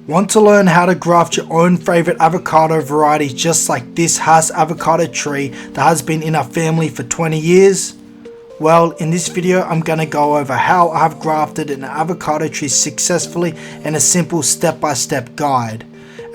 Want to learn how to graft your own favorite avocado variety just like this avocado tree that has been in our family for 20 years? Well, in this video I'm going to go over how I have grafted an avocado tree successfully in a simple step-by-step guide.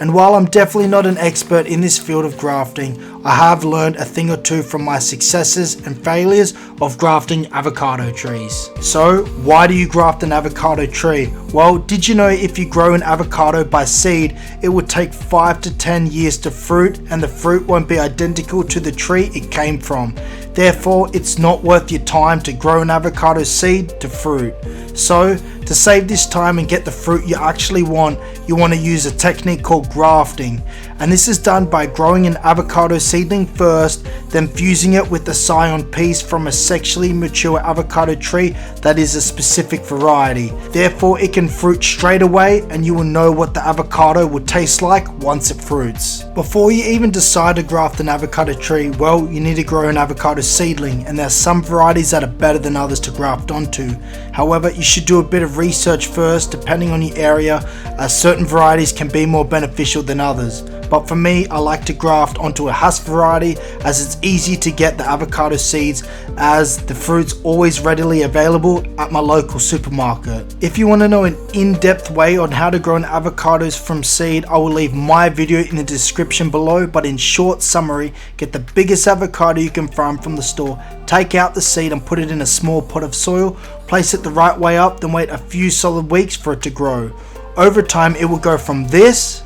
And while I'm definitely not an expert in this field of grafting, I have learned a thing or two from my successes and failures of grafting avocado trees. So, why do you graft an avocado tree? Well, did you know if you grow an avocado by seed, it would take 5 to 10 years to fruit, and the fruit won't be identical to the tree it came from. Therefore, it's not worth your time to grow an avocado seed to fruit. So, to save this time and get the fruit you actually want, you want to use a technique called grafting. And this is done by growing an avocado seedling first, then fusing it with the Scion piece from a sexually mature avocado tree that is a specific variety. Therefore, it can fruit straight away and you will know what the avocado will taste like once it fruits. Before you even decide to graft an avocado tree, well, you need to grow an avocado seedling, and there's some varieties that are better than others to graft onto. However, you should do a bit of research first. Depending on your area, certain varieties can be more beneficial than others. But for me, I like to graft onto a Hass variety as it's easy to get the avocado seeds, as the fruit's always readily available at my local supermarket. If you want to know an in-depth way on how to grow an avocados from seed, I will leave my video in the description below. But in short summary, get the biggest avocado you can find from the store, take out the seed and put it in a small pot of soil, place it the right way up, then wait a few solid weeks for it to grow. Over time, it will go from this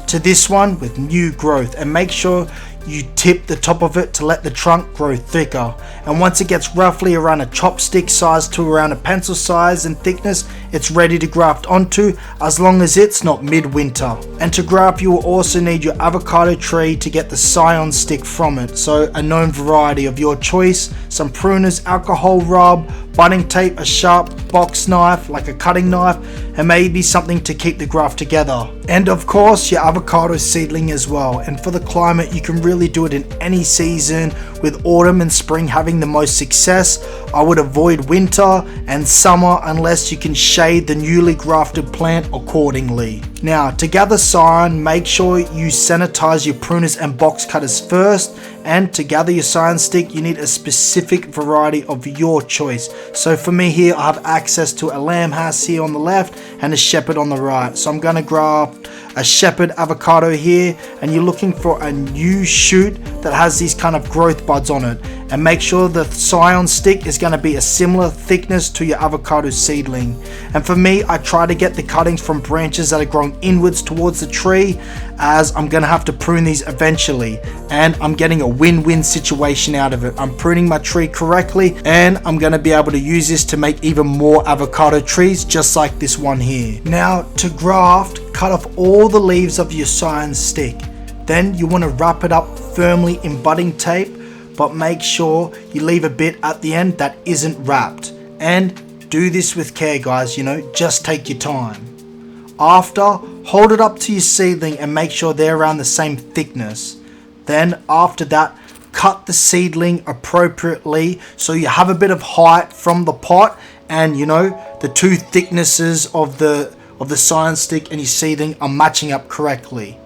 to this one with new growth, and make sure you tip the top of it to let the trunk grow thicker. And once it gets roughly around a chopstick size to around a pencil size in thickness, it's ready to graft onto, as long as it's not midwinter. And to graft, you will also need your avocado tree to get the Scion stick from it, so a known variety of your choice, some pruners, alcohol rub, budding tape, a sharp box knife like a cutting knife, and maybe something to keep the graft together. And of course, your avocado seedling as well. And for the climate, you can really do it in any season, with autumn and spring having the most success. I would avoid winter and summer unless you can shade the newly grafted plant accordingly. Now, to gather Scion, make sure you sanitize your pruners and box cutters first. And to gather your Scion stick, you need a specific variety of your choice. So for me here, I have access to a lamb Hass here on the left and a shepherd on the right. So I'm going to graft a shepherd avocado here, and you're looking for a new shoot that has these kind of growth buds on it. And make sure the Scion stick is going to be a similar thickness to your avocado seedling. And for me, I try to get the cuttings from branches that are growing inwards towards the tree, as I'm going to have to prune these eventually. And I'm getting a win-win situation out of it. I'm pruning my tree correctly, and I'm going to be able to use this to make even more avocado trees just like this one here. Now, to graft, cut off all the leaves of your Scion stick. Then you want to wrap it up firmly in budding tape, but make sure you leave a bit at the end that isn't wrapped. And do this with care, guys, just take your time. After, hold it up to your seedling and make sure they're around the same thickness. Then after that, cut the seedling appropriately so you have a bit of height from the pot, and the two thicknesses of the Scion stick and your seedling are matching up correctly.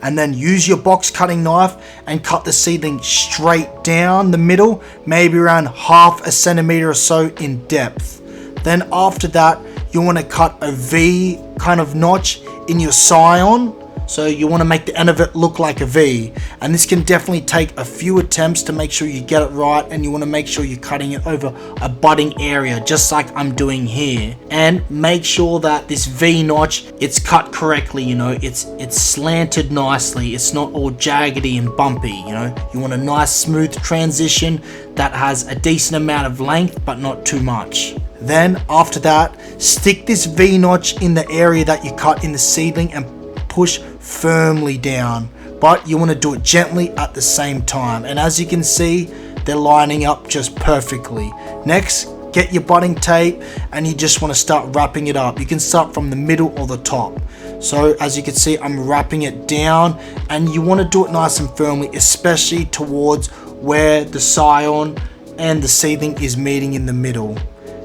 And then use your box cutting knife and cut the seedling straight down the middle, maybe around ½ a centimeter or so in depth. Then after that, you want to cut a V kind of notch in your Scion. So you want to make the end of it look like a V, and this can definitely take a few attempts to make sure you get it right, and you want to make sure you're cutting it over a budding area just like I'm doing here. And make sure that this V notch, it's cut correctly, it's slanted nicely, it's not all jaggedy and bumpy. You want a nice smooth transition that has a decent amount of length but not too much. Then after that, stick this V notch in the area that you cut in the seedling and push firmly down, but you want to do it gently at the same time. And as you can see, they're lining up just perfectly. Next, get your budding tape and you just want to start wrapping it up. You can start from the middle or the top. So as you can see, I'm wrapping it down, and you want to do it nice and firmly, especially towards where the Scion and the seedling is meeting in the middle.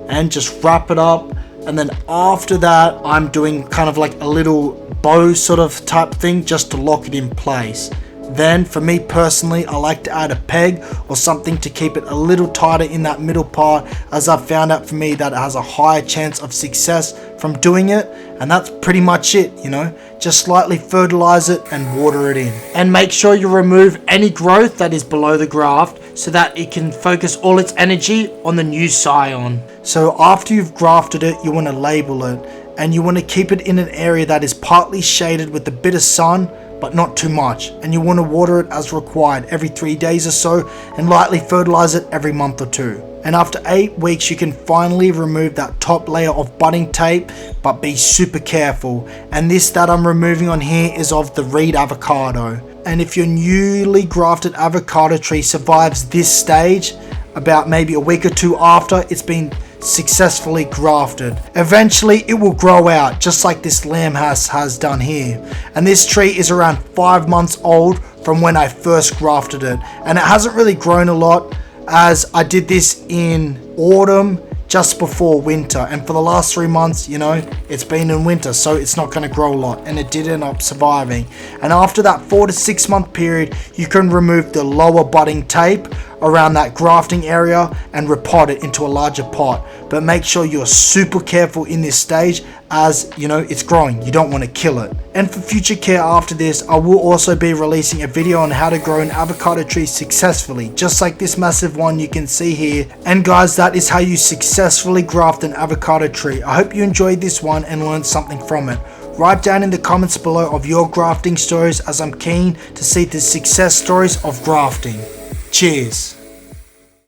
And just wrap it up and then after that I'm doing kind of like a little bow sort of type thing just to lock it in place. Then for me personally, I like to add a peg or something to keep it a little tighter in that middle part, as I've found out for me that it has a higher chance of success from doing it. And that's pretty much it, you know, just slightly fertilize it and water it in. And make sure you remove any growth that is below the graft so that it can focus all its energy on the new Scion. So after you've grafted it, you want to label it, and you want to keep it in an area that is partly shaded with a bit of sun, but not too much, and you want to water it as required every 3 days or so, and lightly fertilize it every month or 2. And after 8 weeks you can finally remove that top layer of budding tape, but be super careful. And this that I'm removing on here is of the reed avocado. And if your newly grafted avocado tree survives this stage, about maybe a week or 2 after it's been successfully grafted, eventually it will grow out just like this lamb has done here. And this tree is around 5 months old from when I first grafted it, and it hasn't really grown a lot as I did this in autumn just before winter, and for the last 3 months, you know, it's been in winter, so it's not going to grow a lot, and it did end up surviving. And after that 4 to 6 month period, you can remove the lower budding tape around that grafting area and repot it into a larger pot. But make sure you're super careful in this stage, as you know, it's growing, you don't want to kill it. And for future care after this, I will also be releasing a video on how to grow an avocado tree successfully, just like this massive one you can see here. And guys, that is how you successfully graft an avocado tree. I hope you enjoyed this one and learned something from it. Write down in the comments below of your grafting stories, as I'm keen to see the success stories of grafting. Cheers.